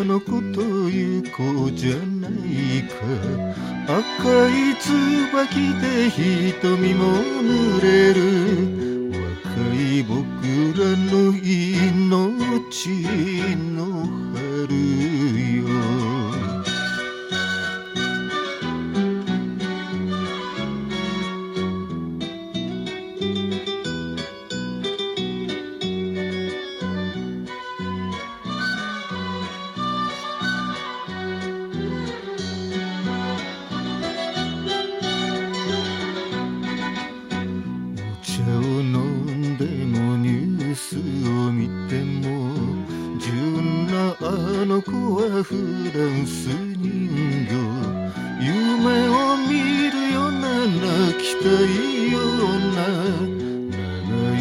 の子という子じゃないか。赤い椿で瞳も濡れる若い僕らの命の春よ。お茶を飲んでもニュースを見ても純なあの子はフランス人形。夢を見るような泣きたいような長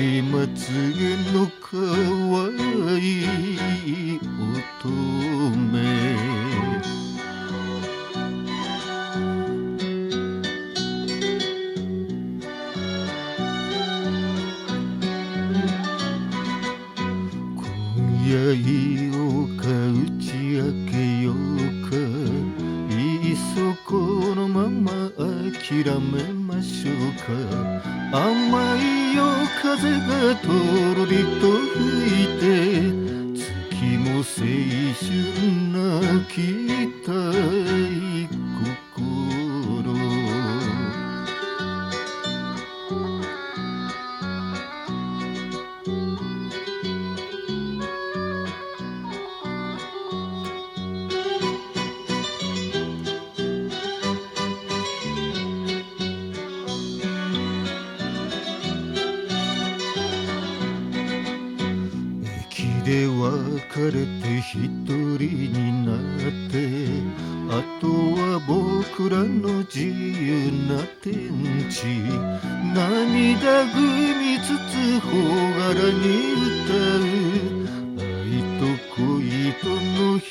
いまつげのかわいい乙女。今夜いようか打ち明けようか、いっそこのまま諦めましょうか。甘い夜風がとろりと吹いて月も青春泣きたい心。駅で別れて一人になって、あとは僕らの自由な天地。涙ぐみつつ朗らに歌う愛と恋との一